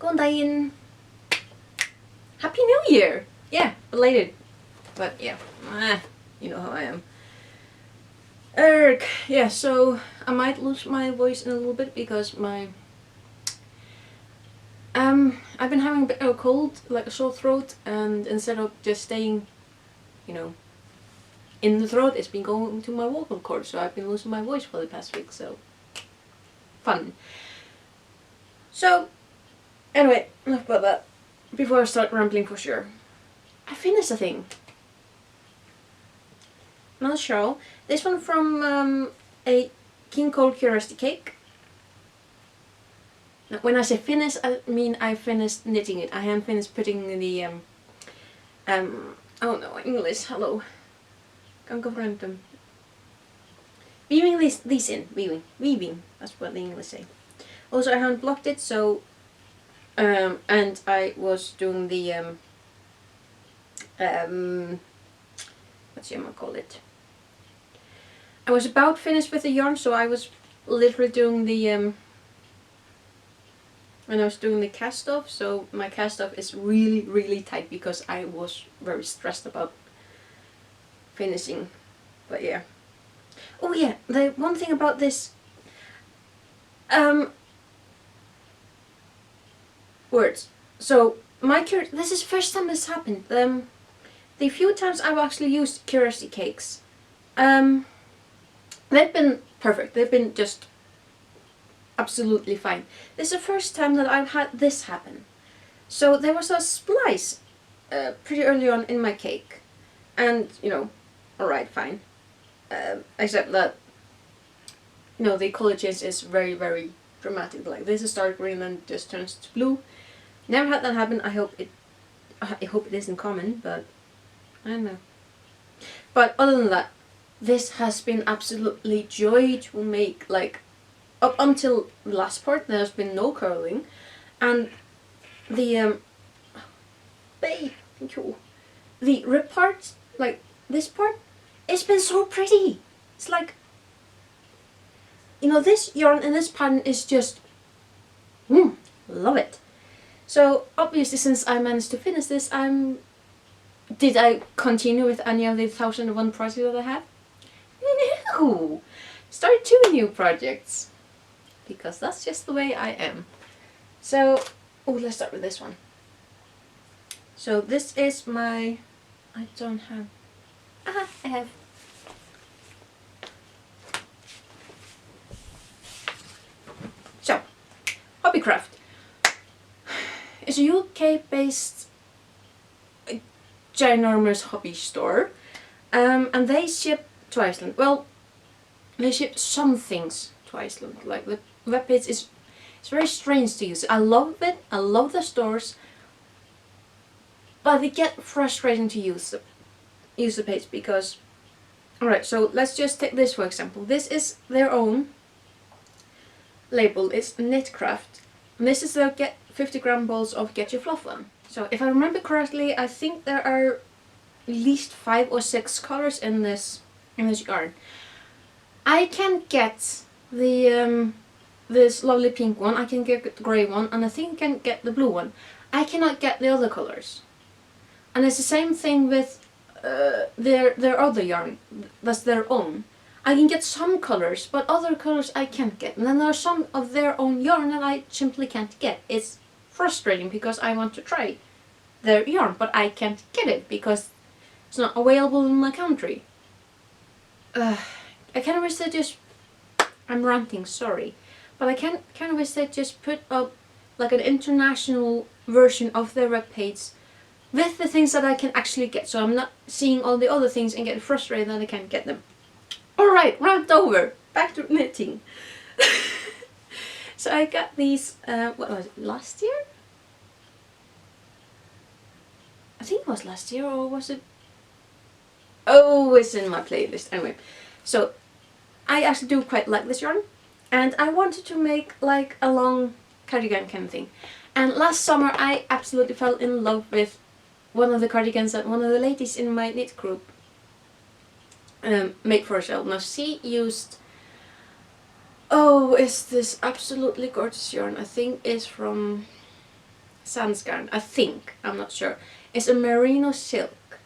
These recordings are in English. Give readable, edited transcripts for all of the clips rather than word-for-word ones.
Góðan daginn! Happy New Year! Yeah, belated. But yeah, you know how I am. Yeah, so I might lose my voice in a little bit because I've been having a bit of a cold, like a sore throat, and instead of just staying, in the throat, it's been going to my vocal cord, so I've been losing my voice for the past week, so fun. So, anyway, enough about that. Before I start rambling for sure. I finished a thing. Another show. This one from a King Cole Curiosity Cake. Now, when I say finish, I mean I finished knitting it. I haven't finished putting the oh no, English, hello. Random. Weaving these in. Weaving. That's what the English say. Also, I haven't blocked it, so and I was doing the call it? I was about finished with the yarn, so I was literally doing the when I was doing the cast off. So my cast off is really tight because I was very stressed about finishing. But yeah. Oh yeah, the one thing about this words. So this is the first time this happened. The few times I've actually used Curiosity Cakes, they've been perfect. They've been just absolutely fine. This is the first time that I've had this happen. So there was a splice pretty early on in my cake, and alright, fine. Except that the color change is very dramatic. Like this is dark green and just turns to blue. Never had that happen. I hope it isn't common, but I don't know. But other than that, this has been absolutely joy to make. Like up until the last part, there's been no curling, and the thank you. The rib part, like this part, it's been so pretty. It's like this yarn and this pattern is just love it. So obviously, since I managed to finish this, did I continue with any of the 1001 projects that I have? No! Start 2 new projects. Because that's just the way I am. So, let's start with this one. So this is my... I don't have... I have... So, Hobbycraft. It's a UK-based ginormous hobby store, and they ship to Iceland. Well, they ship some things to Iceland. Like the webpage it's very strange to use. I love it. I love the stores, but it gets frustrating to use the page because. Alright, so let's just take this for example. This is their own label. It's Knitcraft. And this is their 50-gram balls of Get Your Fluff one. So if I remember correctly, I think there are at least 5 or 6 colors in this yarn. I can get the this lovely pink one. I can get the grey one, and I think I can get the blue one. I cannot get the other colors. And it's the same thing with their other yarn. That's their own. I can get some colors, but other colors I can't get. And then there are some of their own yarn that I simply can't get. It's frustrating because I want to try their yarn, but I can't get it because it's not available in my country. I kind of wish they just... I'm ranting, sorry. But I kind of wish they just put up like an international version of their webpage with the things that I can actually get. So I'm not seeing all the other things and getting frustrated that I can't get them. Alright, rant over. Back to knitting. So I got these, what was it, last year? I think it was last year, or was it? Oh, it's in my playlist. Anyway, so I actually do quite like this yarn, and I wanted to make like a long cardigan kind of thing. And last summer I absolutely fell in love with one of the cardigans that one of the ladies in my knit group made for herself. Now she used... Oh, is this absolutely gorgeous yarn? I think it's from Sandskarn, I think, I'm not sure. It's a merino silk,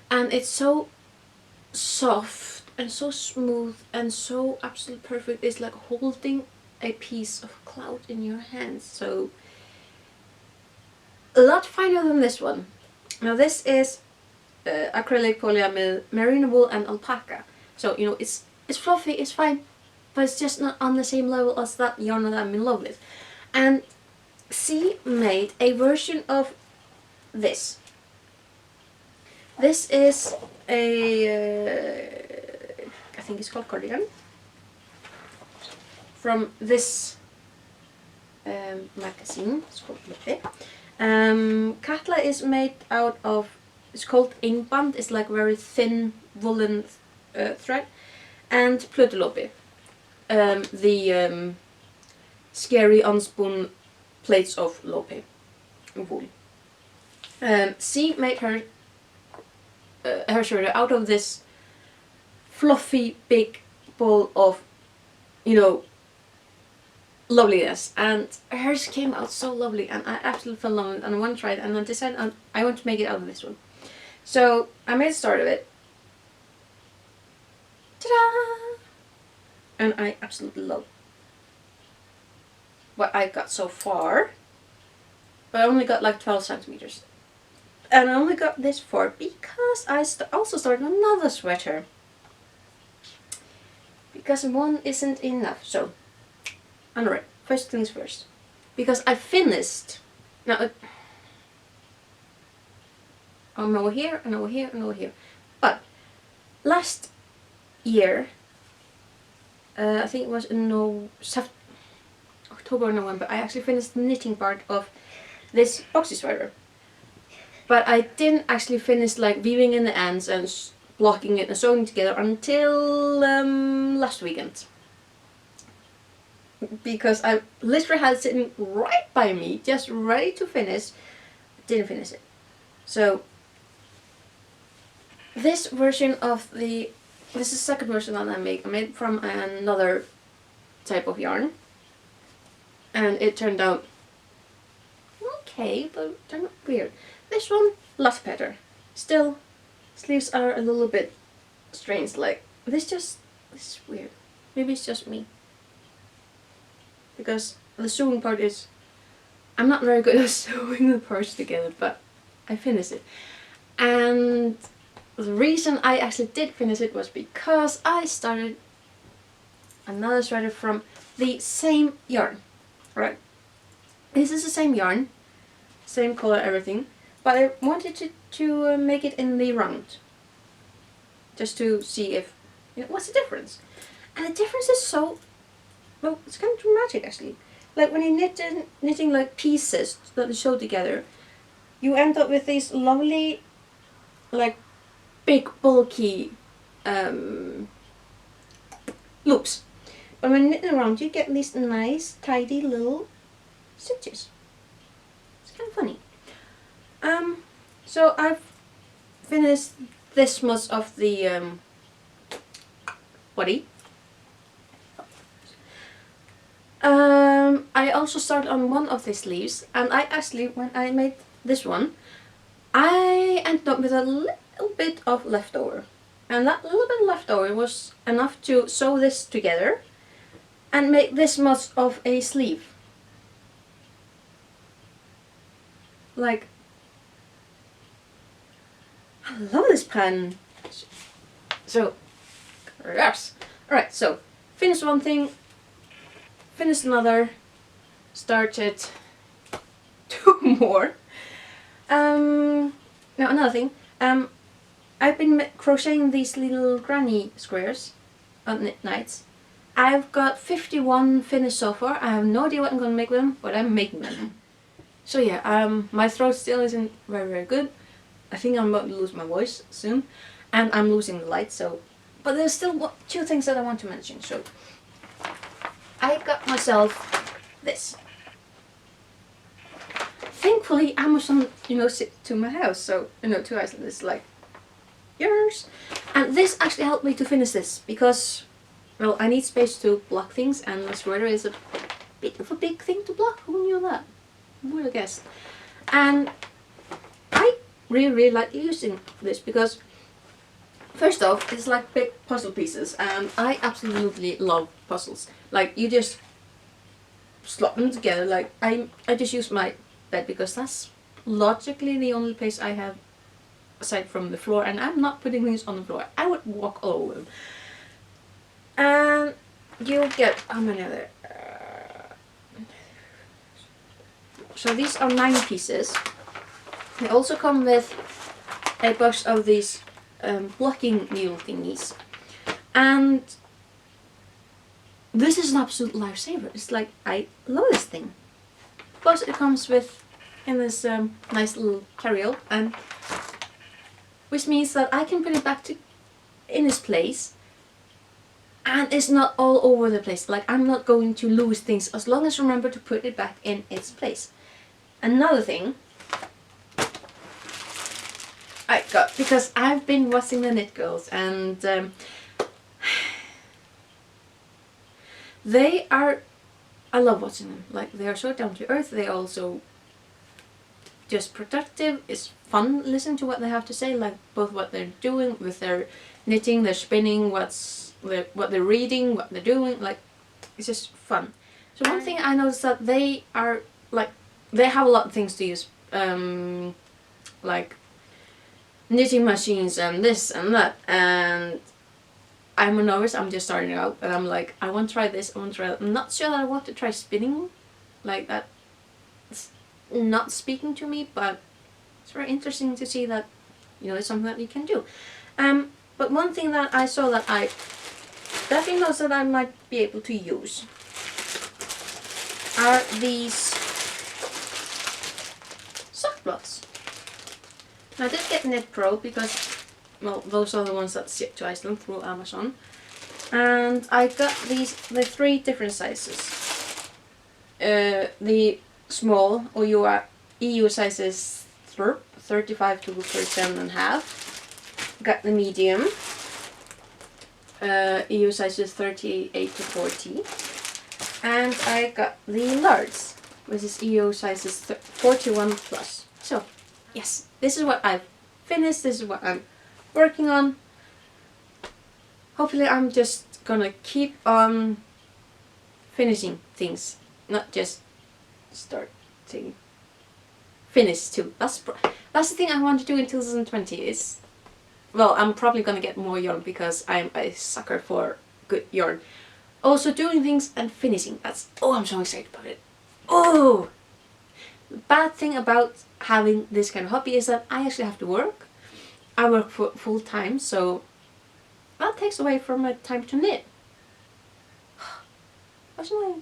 and it's so soft and so smooth and so absolutely perfect. It's like holding a piece of cloud in your hands. So a lot finer than this one. Now this is acrylic polyamide, merino wool and alpaca. So you know it's fluffy, it's fine, but it's just not on the same level as that yarn that I'm in love with. And C made a version of this. This is a I think it's called cardigan, from this magazine. It's called Lotte. Katla is made out of, it's called ingband, it's like very thin woolen thread, and Plötulopi, the scary unspun plates of lope wool. C made her sweater out of this fluffy big ball of, you know, loveliness, and hers came out so lovely, and I absolutely fell in love with it, and I want to try it, and I decided I want to make it out of this one. So I made a start of it. Ta-da! And I absolutely love what I got so far, but I only got like 12 centimeters. And I only got this far because I also started another sweater. Because one isn't enough, so alright, first things first. Because I finished, now I'm over here and over here and over here. But last year, I think it was in October or November, I actually finished the knitting part of this boxy sweater. But I didn't actually finish like weaving in the ends and blocking it and sewing it together until last weekend. Because I literally had it sitting right by me, just ready to finish, didn't finish it. So this version of this is the second version that I made. I made it from another type of yarn, and it turned out okay, but it turned out weird. This one, lots better. Still, sleeves are a little bit strange. Like this is weird. Maybe it's just me. Because the sewing part is, I'm not very good at sewing the parts together, but I finished it. And the reason I actually did finish it was because I started another sweater from the same yarn, right? This is the same yarn, same color, everything, but I wanted to make it in the round, just to see if, you know, what's the difference. And the difference is so, well, it's kind of dramatic actually. Like when you're knitting like pieces that they sew together, you end up with these lovely, like big bulky loops. But when knitting around, you get these nice, tidy little stitches. It's kind of funny. So I've finished this much of the body. I also started on one of the sleeves, and I actually, when I made this one, I ended up with a little bit of leftover. And that little bit leftover was enough to sew this together and make this much of a sleeve. Like, I love this pen. So, yes. Alright, so, finished one thing, finished another, started two more. Now another thing, I've been crocheting these little granny squares on knit nights. I've got 51 finished so far. I have no idea what I'm gonna make with them, but I'm making them. So yeah, my throat still isn't very good. I think I'm about to lose my voice soon, and I'm losing the light. So, but there's still two things that I want to mention. So, I got myself this. Thankfully, Amazon, sent to my house. So, to Iceland, it's like yours. And this actually helped me to finish this because, well, I need space to block things, and the sweater is a bit of a big thing to block. Who knew that? would have guessed? And I really like using this because first off, it's like big puzzle pieces, and I absolutely love puzzles. Like, you just slot them together. Like, I just use my bed because that's logically the only place I have aside from the floor, and I'm not putting things on the floor. I would walk all over them. And you get, how many are there? So these are 9 pieces. They also come with a box of these blocking needle thingies, and this is an absolute lifesaver. It's like, I love this thing. Plus it comes with in this nice little carry-all, and which means that I can put it back to in its place, and it's not all over the place. Like, I'm not going to lose things as long as I remember to put it back in its place. Another thing I got, because I've been watching the Knit Girls, and they are, I love watching them. Like, they are so down to earth. They also just productive. It's fun listening to what they have to say, like both what they're doing with their knitting, their spinning, what they're reading, what they're doing. Like, it's just fun. So one thing I noticed that they are like, they have a lot of things to use, like knitting machines and this and that, and I'm a novice. I'm just starting out, and I'm like, I want to try this, I want to try that. I'm not sure that I want to try spinning, like that. It's not speaking to me, but it's very interesting to see that, you know, it's something that you can do. But one thing that I saw that I definitely knows that I might be able to use are these sock blocks. Now, I did get Knit Pro because, well, those are the ones that ship to Iceland through Amazon. And I got these, the 3 different sizes. The small, or EU sizes 35 to 37.5. Got the medium, EU sizes 38 to 40. And I got the large, which is EU sizes 41 plus. So, yes, this is what I've finished, this is what I'm working on. Hopefully I'm just gonna keep on finishing things, not just starting. Finish too. That's the thing I want to do in 2020 is, well, I'm probably gonna get more yarn because I'm a sucker for good yarn. Also doing things and finishing, that's, oh, I'm so excited about it. Oh! The bad thing about having this kind of hobby is that I actually have to work. I work full time, so that takes away from my time to knit. What's my...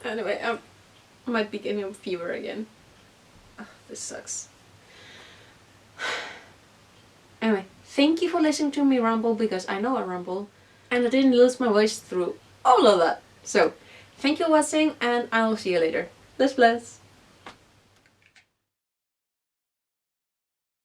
Anyway, I might be getting a fever again. Oh, this sucks. Anyway, thank you for listening to me ramble, because I know I ramble. And I didn't lose my voice through all of that. So, thank you for watching, and I'll see you later. Bless bless!